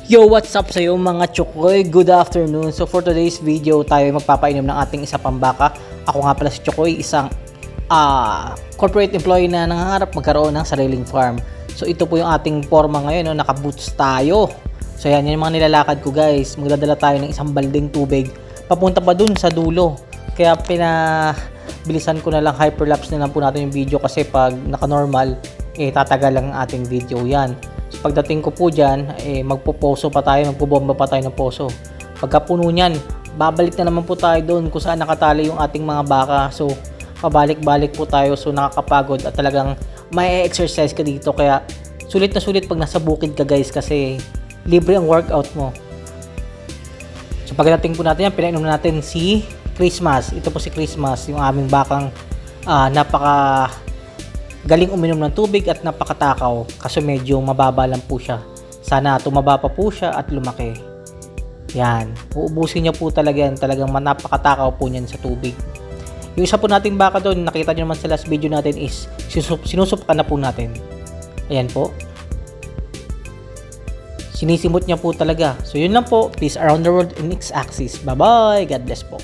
Yo, what's up sa iyo mga Chokoy? Good afternoon. So for today's video, tayo magpapainom ng ating isa pang baka. Ako nga pala si Chokoy, isang corporate employee na nangangarap magkaroon ng sariling farm. So ito po yung ating forma ngayon, no? Naka-boots tayo. So yan yung mga nilalakad ko guys. Magdadala tayo ng isang balding tubig papunta pa dun sa dulo. Kaya pinabilisan ko na lang, hyperlapse na lang po natin yung video kasi pag naka-normal, tatagal lang ang ating video yan. So pagdating ko po dyan, magpo-poso pa tayo, magpo-bomba pa tayo ng poso. Pagka puno nyan, babalik na naman po tayo doon kung saan nakatali yung ating mga baka. So pabalik-balik po tayo, so nakakapagod at talagang may exercise ka dito. Kaya sulit na sulit pag nasa bukid ka guys kasi libre ang workout mo. So pagdating po natin yan, pinainom natin si Christmas. Ito po si Christmas, yung aming bakang napaka galing uminom ng tubig at napakatakaw kasi medyo mababa lang po siya. Sana tumaba pa po siya at lumaki. Yan, uubusin niya po talaga yan. Talagang napakatakaw po niyan sa tubig. Yung isa po nating baka doon, nakita niyo naman sa last video natin is sinusubukan na po natin. Ayan po. Sinisimot niya po talaga. So yun lang po. Peace around the world in X-axis. Bye bye. God bless po.